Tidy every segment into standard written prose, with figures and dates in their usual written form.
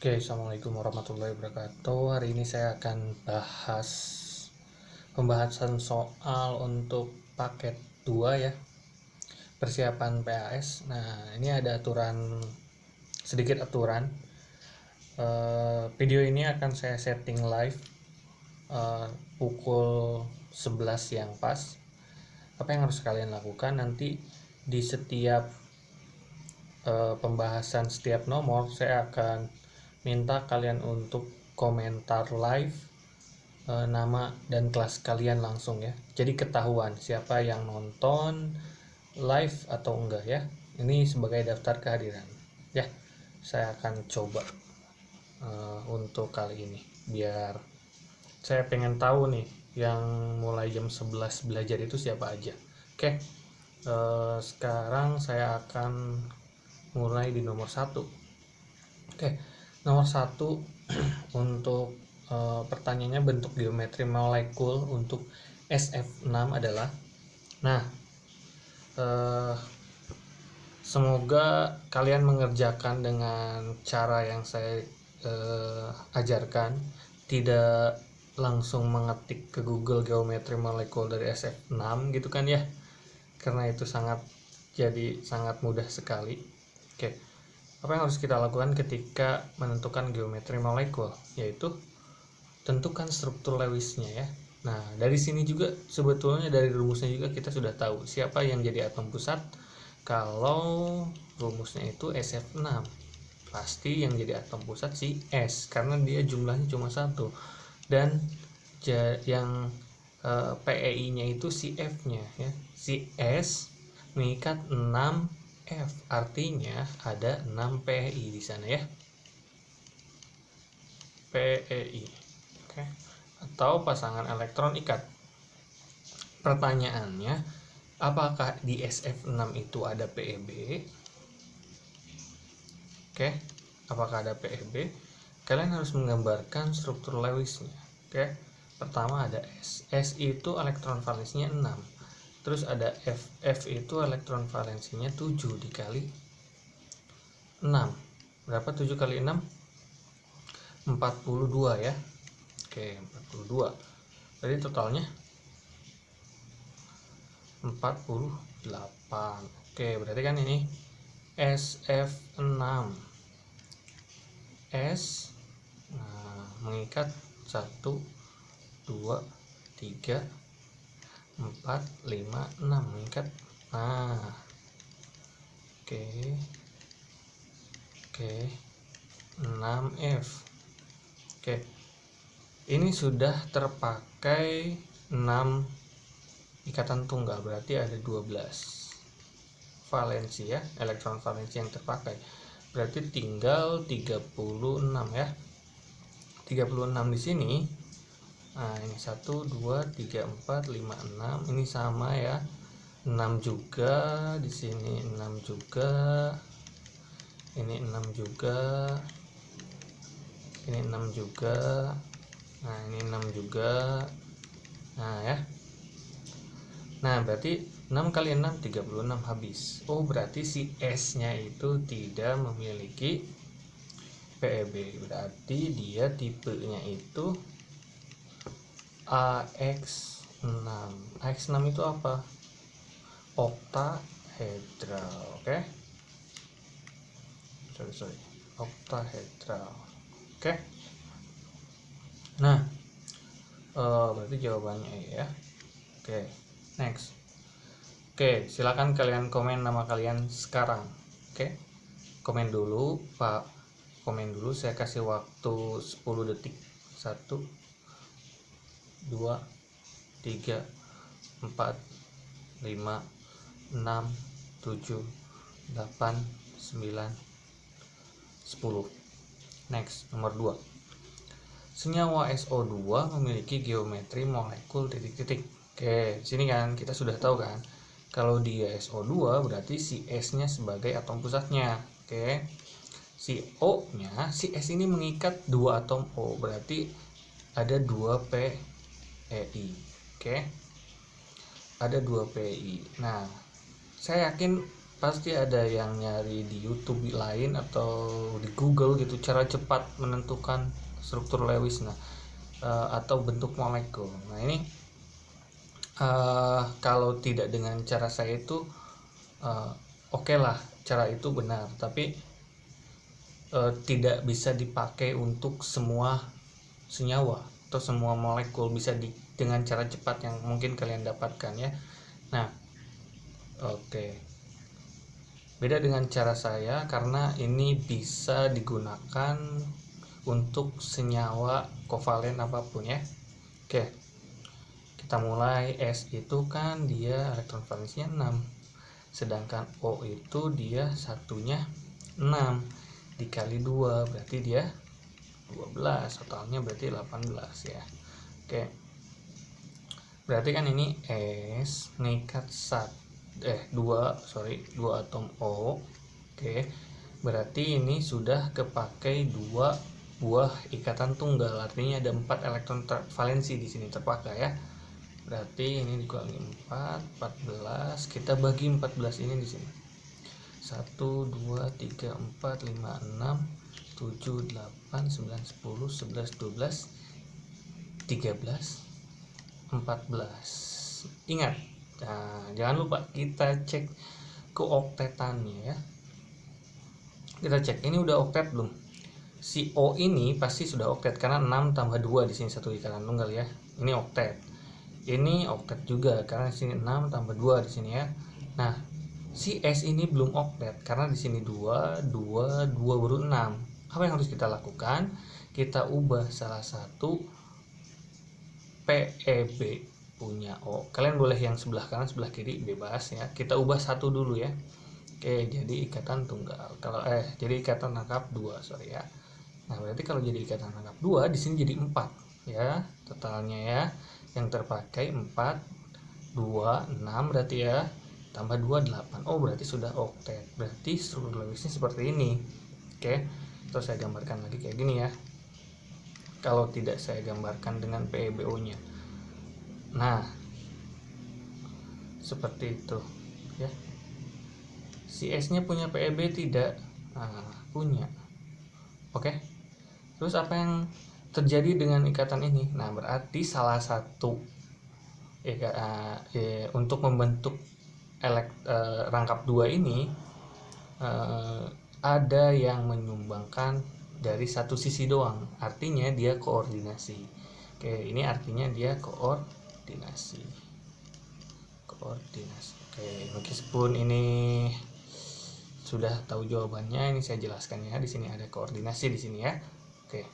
Oke, Assalamualaikum warahmatullahi wabarakatuh. Hari ini saya akan bahas pembahasan soal untuk paket 2 ya, persiapan PAS. Nah, ini ada sedikit aturan. Video ini akan saya setting live pukul 11 siang pas. Apa yang harus kalian lakukan nanti di setiap pembahasan setiap nomor, saya akan minta kalian untuk komentar live nama dan kelas kalian langsung ya. Jadi ketahuan siapa yang nonton live atau enggak ya. Ini sebagai daftar kehadiran. Ya, saya akan coba untuk kali ini biar saya pengen tahu nih yang mulai jam 11 belajar itu siapa aja. Oke. Sekarang saya akan mulai di nomor 1. Oke. Nomor 1 untuk pertanyaannya bentuk geometri molekul untuk SF6 adalah, nah, semoga kalian mengerjakan dengan cara yang saya ajarkan, tidak langsung mengetik ke Google geometri molekul dari SF6 gitu kan ya, karena itu sangat mudah sekali. Oke, apa yang harus kita lakukan ketika menentukan geometri molekul, yaitu tentukan struktur Lewisnya ya. Nah, dari sini juga sebetulnya dari rumusnya juga kita sudah tahu siapa yang jadi atom pusat. Kalau rumusnya itu SF6, pasti yang jadi atom pusat si S karena dia jumlahnya cuma 1. Dan yang PEI-nya itu si F-nya ya. Si S mengikat 6 F, artinya ada 6 PEI di sana ya. PEI. Oke. Atau pasangan elektron ikat. Pertanyaannya, apakah di SF6 itu ada PeB? Oke. Apakah ada PeB? Kalian harus menggambarkan struktur Lewisnya. Oke. Pertama ada S. S itu elektron valensinya 6. Terus ada F. F itu elektron valensinya 7 dikali 6. Berapa 7 kali 6? 42 ya. Oke, 42. Jadi totalnya 48. Oke, berarti kan ini SF6. S mengikat 1 2 3 4 5 6 mengikat. Nah, oke. 6F. Oke. Ini sudah terpakai 6 ikatan tunggal, berarti ada 12 valensi ya, elektron valensi yang terpakai. Berarti tinggal 36 ya. 36 di sini. Nah, ini 1 2 3 4 5 6. Ini sama ya. 6 juga di sini, 6 juga. Ini 6 juga. Ini 6 juga. Nah, ini 6 juga. Nah, ya. Nah, berarti 6 kali 6 36 habis. Oh, berarti si S-nya itu tidak memiliki PeB. Berarti dia tipenya itu AX6. AX6 itu apa? Oktahedral, oke? Sorry. Oktahedral. Oke. Nah, berarti jawabannya ya. Oke. Next. Oke, silakan kalian komen nama kalian sekarang. Oke. Komen dulu, Pak. Komen dulu, saya kasih waktu 10 detik. 1 2 3 4 5 6 7 8 9 10. Next, nomor 2. Senyawa SO2 memiliki geometri molekul titik-titik. Oke, sini kan kita sudah tahu kan, kalau dia SO2 berarti si S-nya sebagai atom pusatnya. Oke. Si O-nya, si S ini mengikat 2 atom O, berarti ada 2 PeI. Oke. Ada 2 PeI. Nah, saya yakin pasti ada yang nyari di YouTube lain atau di Google gitu cara cepat menentukan struktur Lewis atau bentuk molekul. Nah ini kalau tidak dengan cara saya itu oke lah, cara itu benar, tapi tidak bisa dipakai untuk semua senyawa atau semua molekul bisa dengan cara cepat yang mungkin kalian dapatkan ya. Nah, oke. Beda dengan cara saya karena ini bisa digunakan untuk senyawa kovalen apapun ya. Oke. Kita mulai. S itu kan dia elektron valensinya 6. Sedangkan O itu dia satunya 6 dikali 2 berarti dia 12, totalnya berarti 18 ya. Oke. Berarti kan ini S mengikat 2 atom O. Oke. Berarti ini sudah kepakai 2 buah ikatan tunggal. Artinya ada 4 elektron valensi di sini terpakai ya. Berarti ini dikurangi 4, 14. Kita bagi 14 ini di sini. 1 2 3 4 5 6 7 8 9 10 11 12 13 14. Ingat, nah, jangan lupa kita cek keoktetannya ya. Kita cek ini udah oktet belum. Si O ini pasti sudah oktet karena 6 tambah 2 di sini satu ikatan tunggal ya. Ini oktet. Ini oktet juga karena di sini 6 tambah 2 di sini ya. Nah, si S ini belum oktet karena di sini 2 baru 6. Apa yang harus kita lakukan? Kita ubah salah satu PEB punya O. Kalian boleh yang sebelah kanan, sebelah kiri bebas ya. Kita ubah satu dulu ya. Oke, jadi ikatan tunggal. Jadi ikatan rangkap 2, sorry ya. Nah, berarti kalau jadi ikatan rangkap 2 di sini jadi 4 ya. Totalnya ya. Yang terpakai 4 2 6 berarti ya. Tambah 2 8. Oh, berarti sudah oktet. Berarti struktur Lewisnya seperti ini. Oke. Terus saya gambarkan lagi kayak gini ya. Kalau tidak saya gambarkan dengan PeBO-nya. Nah, seperti itu ya. Si S-nya punya PeB tidak? Nah, punya. Oke. Terus apa yang terjadi dengan ikatan ini? Nah, berarti salah satu untuk membentuk rangkap 2 ini ada yang menyumbangkan dari satu sisi doang. Artinya dia koordinasi. Oke, ini artinya dia koordinasi. Oke, meskipun ini sudah tahu jawabannya, ini saya jelaskan ya. Di sini ada koordinasi di sini ya. Oke.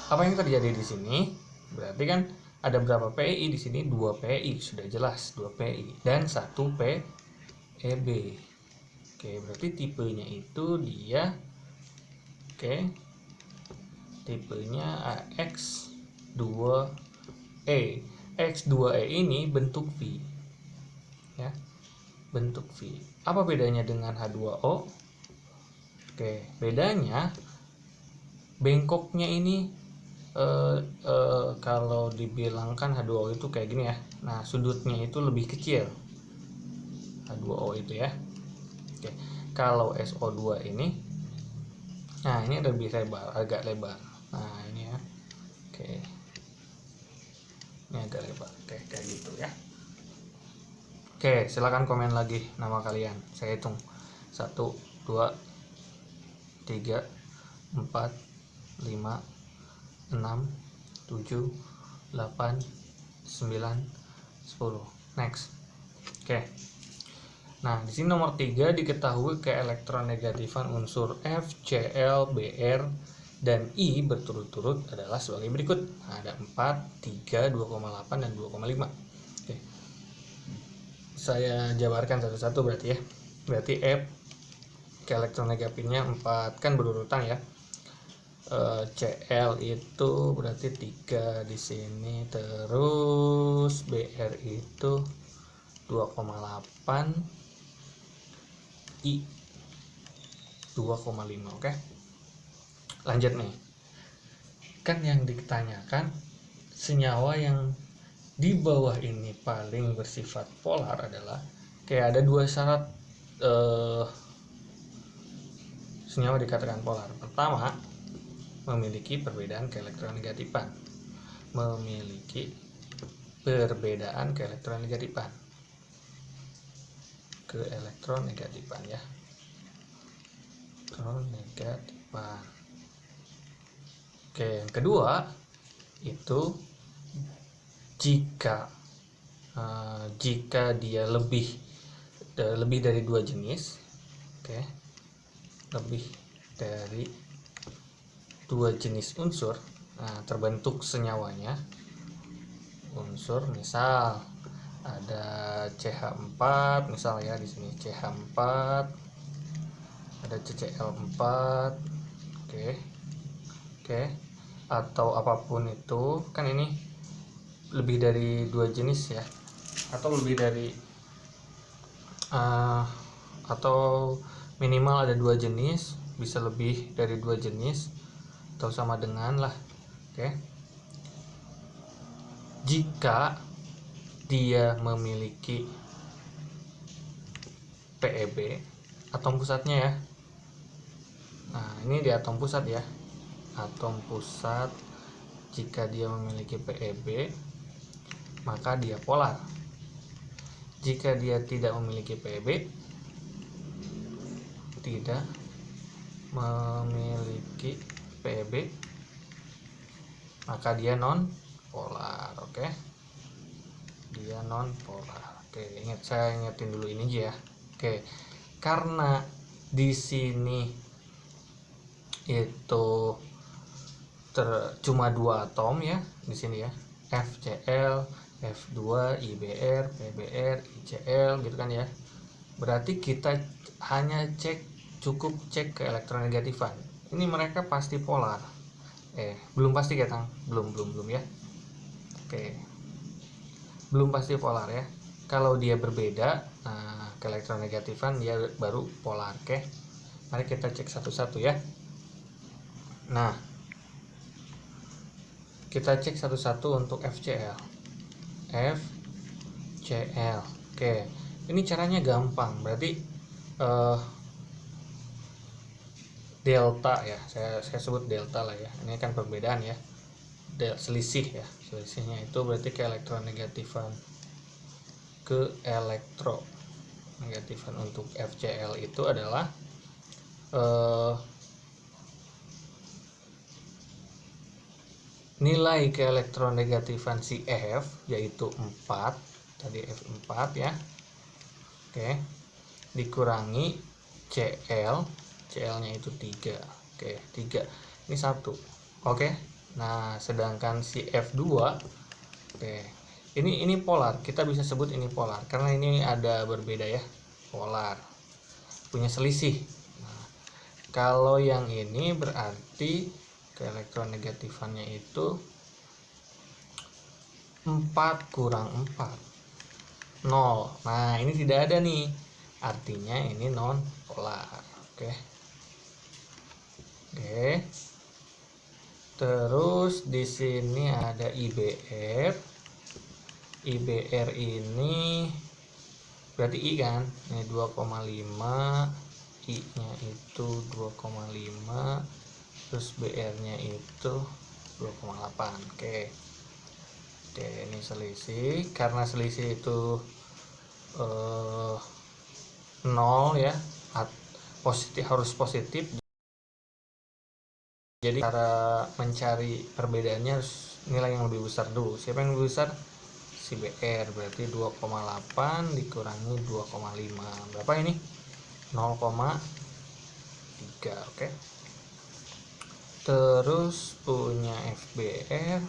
Apa yang terjadi di sini? Berarti kan ada berapa PI di sini? 2 PI, sudah jelas 2 PI dan 1 PEB. Oke, berarti tipenya itu dia tipenya AX2E. X2E ini bentuk V. Ya. Bentuk V. Apa bedanya dengan H2O? Oke, bedanya bengkoknya ini kalau dibilangkan H2O itu kayak gini ya. Nah, sudutnya itu lebih kecil. H2O itu ya. Oke. Kalau SO2 ini, nah ini lebih lebar, agak lebar. Nah, ini ya. Oke. Ini agak lebar. Oke, kayak gitu ya. Oke, silakan komen lagi nama kalian. Saya hitung. 1 2 3 4 5 6 7 8 9 10. Next. Oke. Nah, di sini nomor 3 diketahui keelektronegatifan unsur F, Cl, Br, dan I berturut-turut adalah sebagai berikut. Nah, ada 4, 3, 2,8 dan 2,5. Oke. Saya jabarkan satu-satu berarti ya. Berarti F keelektronegatifannya 4 kan berurutan ya. Cl itu berarti 3 di sini, terus Br itu 2,8, I 2,5. Oke. Lanjut nih. Kan yang ditanyakan senyawa yang di bawah ini paling bersifat polar adalah Oke, ada dua syarat senyawa dikatakan polar. Pertama, memiliki perbedaan keelektronegatifan. Memiliki perbedaan keelektronegatifan. Keelektronegatifan ya. Elektronegatifan. Oke, yang kedua itu jika dia lebih dari dua jenis, oke, lebih dari dua jenis unsur, terbentuk senyawanya unsur, misal ada CH4, misal ya di sini CH4, ada CCl4, oke, atau apapun itu, kan ini lebih dari dua jenis ya, atau lebih dari atau minimal ada dua jenis, bisa lebih dari dua jenis atau sama dengan lah, oke. Jika dia memiliki PEB, atom pusatnya ya. Nah, ini di atom pusat ya. Atom pusat, jika dia memiliki PEB, maka dia polar. Jika dia tidak memiliki PEB, tidak memiliki PEB, maka dia non polar, oke. Dia non polar. Oke, saya ingetin dulu ini aja ya. Oke. Karena di sini itu cuma dua atom ya di sini ya. FCl, F2, IBr, PBr, ICl gitu kan ya. Berarti kita hanya cukup cek ke elektronegatifan. Ini mereka pasti polar. Belum pasti ya, Kang? Belum ya. Oke. Belum pasti polar ya. Kalau dia berbeda, ke elektronegatifan dia baru polar, oke. Mari kita cek satu-satu ya. Nah, kita cek satu-satu untuk FCl. FCl. Oke. Ini caranya gampang. Berarti delta ya. Saya sebut delta lah ya. Ini kan perbedaan ya. Selisih ya. Selisihnya itu berarti ke elektronegatifan. Ke elektronegatifan untuk FCl itu adalah nilai keelektronegatifan si F yaitu 4, tadi F4 ya. Oke. Dikurangi Cl, Cl-nya itu 3. Oke, 3. Ini 1. Oke. Nah, sedangkan si F2, oke. Ini polar. Kita bisa sebut ini polar karena ini ada berbeda ya. Polar. Punya selisih. Nah, kalau yang ini berarti keelektronegatifannya itu 4 kurang 4 0. Nah, ini tidak ada nih, artinya ini non polar. Oke. Terus di sini ada IBr. IBr ini berarti I kan, ini 2,5, I nya itu 2,5, terus BR nya itu 2,8. Oke, ini selisih. Karena selisih itu 0 ya, positif, harus positif. Jadi cara mencari perbedaannya harus nilai yang lebih besar dulu. Siapa yang lebih besar? Si BR. Berarti 2,8 dikurangi 2,5. Berapa ini? 0,3. Oke. Terus punya FBR.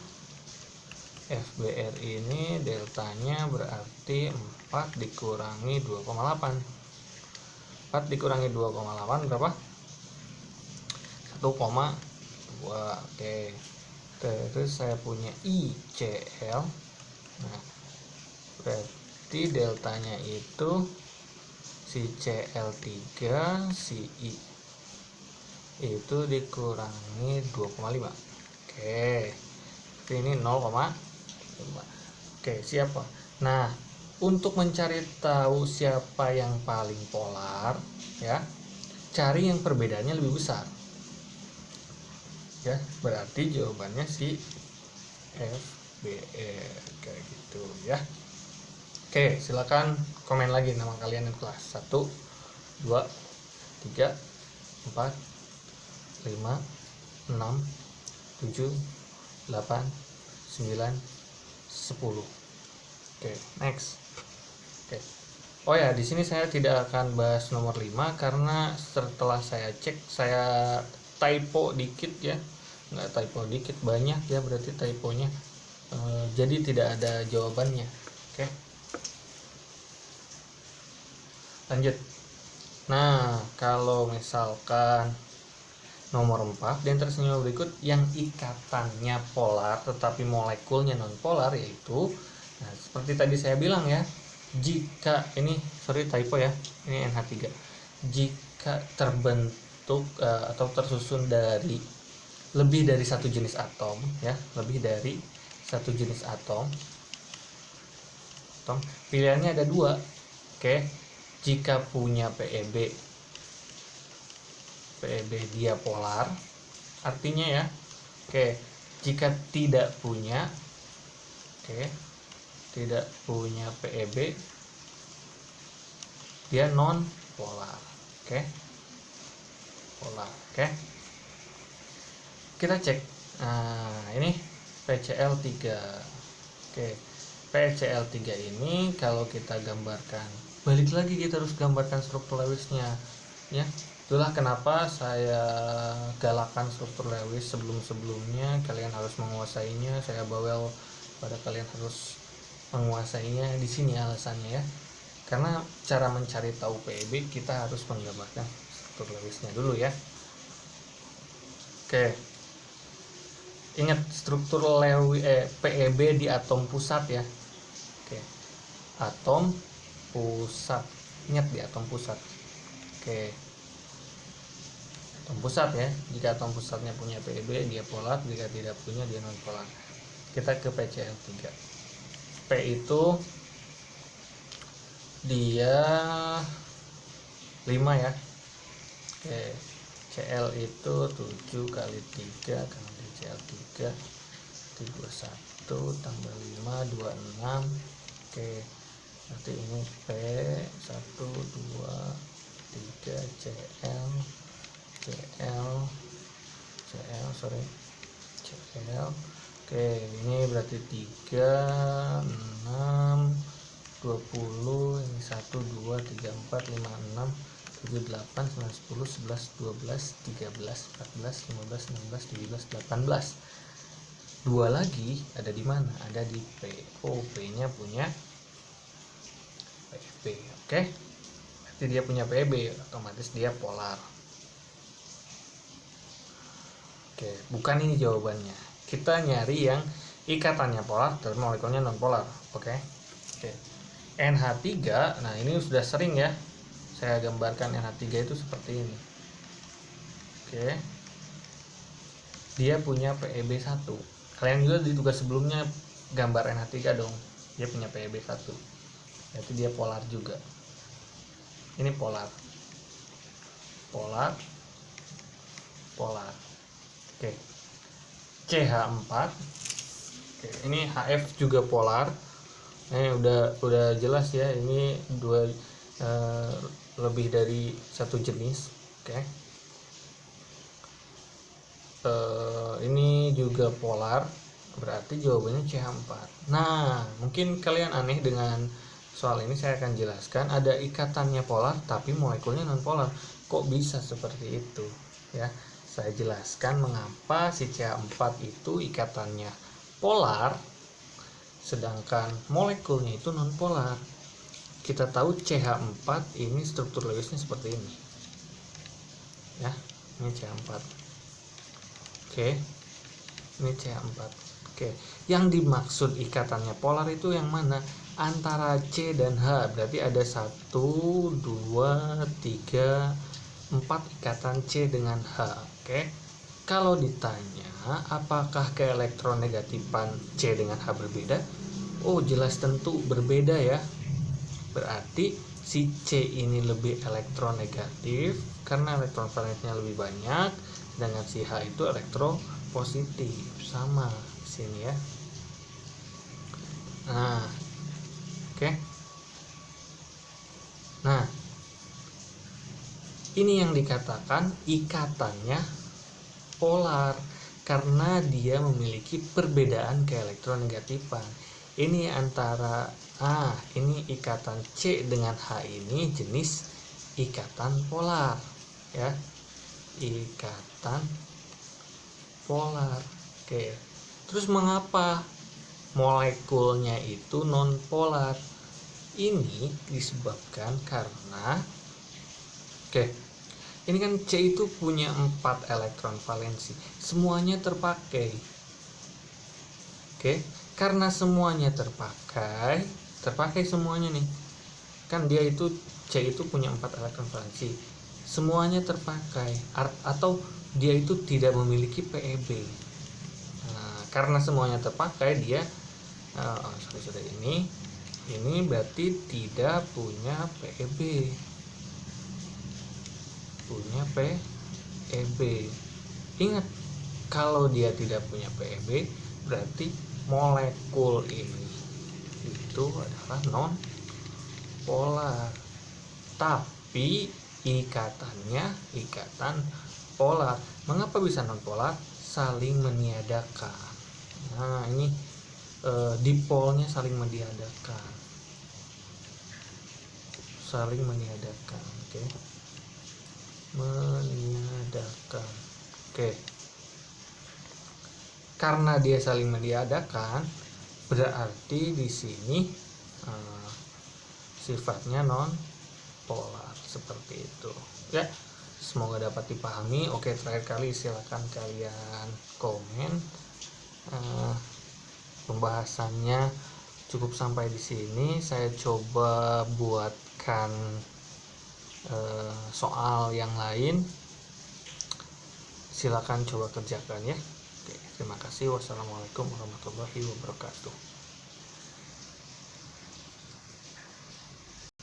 FBR ini deltanya berarti 4 dikurangi 2,8. 4 dikurangi 2,8 berapa? 1,2. Oke. Terus saya punya ICl. Nah, berarti deltanya itu si Cl3 si I itu dikurangi 2,5. Oke. Ini 0,5. Oke, siapa? Nah, Untuk mencari tahu siapa yang paling polar, ya, cari yang perbedaannya lebih besar. Ya, berarti jawabannya si FBE kayak gitu ya. Oke, silakan komen lagi nama kalian di kelas. 1 2 3 4 5 6 7 8 9 10. Oke, next. Oke. Oh ya, di sini saya tidak akan bahas nomor 5 karena setelah saya cek saya typo dikit ya. Nggak typo dikit, banyak ya berarti typonya. Jadi tidak ada jawabannya. Oke. Lanjut. Nah, kalau misalkan nomor 4 di antara senyawa berikut yang ikatannya polar tetapi molekulnya non polar yaitu, nah seperti tadi saya bilang ya, jika ini sorry typo ya, ini NH3, jika terbentuk atau tersusun dari lebih dari satu jenis atom ya, lebih dari satu jenis atom, pilihannya ada dua. Oke, jika punya PEB dia polar, artinya ya. Oke, jika tidak punya, tidak punya PEB, dia non polar. Polar. Kita cek. Nah, ini PCl3. PCl3 ini kalau kita gambarkan, balik lagi kita harus gambarkan struktur Lewisnya ya. Itulah kenapa saya galakan struktur Lewis sebelum-sebelumnya kalian harus menguasainya. Saya bawel pada kalian harus menguasainya. Di sini alasannya ya. Karena cara mencari tahu PEB kita harus menggambarkan struktur Lewisnya dulu ya. Oke. Ingat struktur PEB di atom pusat ya. Oke. Atom pusat. Ingat di atom pusat. Oke. Atom pusat ya. Jika atom pusatnya punya PEB dia polar, jika tidak punya dia non polar. Kita ke PCl3. P itu dia 5 ya. Oke. Cl itu 7 kali 3 kali Cl3 itu 21 tambah 5 26. Oke. Nanti ini P 1 2 3 Cl sorry Cl. Oke, ini berarti 3 6 20, ini 1 2 3 4 5 6 7 8 9 10 11 12 13 14 15 16 17 18. Dua lagi ada di mana? Ada di P. Oh, P-nya punya PEB. Oke. Berarti dia punya PEB, otomatis dia polar. Oke, bukan ini jawabannya. Kita nyari yang ikatannya polar tapi molekulnya non polar. Oke. NH3, nah ini sudah sering ya saya gambarkan NH3 itu seperti ini. Oke. Dia punya PEB 1. Kalian juga di tugas sebelumnya gambar NH3 dong. Dia punya PEB 1. Berarti dia polar juga. Ini polar. Oke. CH4. Oke, ini HF juga polar. Udah jelas ya, ini lebih dari satu jenis. Oke. Ini juga polar, berarti jawabannya CH4. Nah, mungkin kalian aneh dengan soal ini, saya akan jelaskan. Ada ikatannya polar tapi molekulnya non polar. Kok bisa seperti itu ya? Saya jelaskan mengapa si CH4 itu ikatannya polar sedangkan molekulnya itu non polar. Kita tahu CH4 ini struktur Lewisnya seperti ini ya. Ini CH4. Oke, ini CH4. Oke, yang dimaksud ikatannya polar itu yang mana? Antara C dan H. Berarti ada 1 2 3 4 ikatan C dengan H. Oke. Kalau ditanya apakah keelektronegatifan C dengan H berbeda? Oh, jelas tentu berbeda ya. Berarti si C ini lebih elektronegatif karena elektron valensinya lebih banyak, sedangkan si H itu elektropositif. Sama di sini ya. Nah, oke. Nah, ini yang dikatakan ikatannya polar karena dia memiliki perbedaan keelektronegatifan. Ini antara ini ikatan C dengan H ini jenis ikatan polar ya. Ikatan polar. Oke. Terus mengapa molekulnya itu non polar? Ini disebabkan karena ini kan C itu punya 4 elektron valensi, semuanya terpakai. Karena semuanya terpakai semuanya nih. Kan dia itu C itu punya 4 elektron valensi, semuanya terpakai atau dia itu tidak memiliki PeB. Nah, karena semuanya terpakai dia ini berarti tidak punya PeB. Ingat, kalau dia tidak punya PeB berarti molekul ini itu adalah non polar, tapi ikatannya ikatan polar. Mengapa bisa non polar? Saling meniadakan. Nah, ini dipolnya saling meniadakan. Meniadakan. Karena dia saling meniadakan, berarti di sini sifatnya non polar seperti itu ya. Semoga dapat dipahami. Oke, terakhir kali silakan kalian komen. Pembahasannya cukup sampai di sini. Saya coba buatkan soal yang lain, silakan coba kerjakan ya. Oke, terima kasih. Wassalamualaikum warahmatullahi wabarakatuh.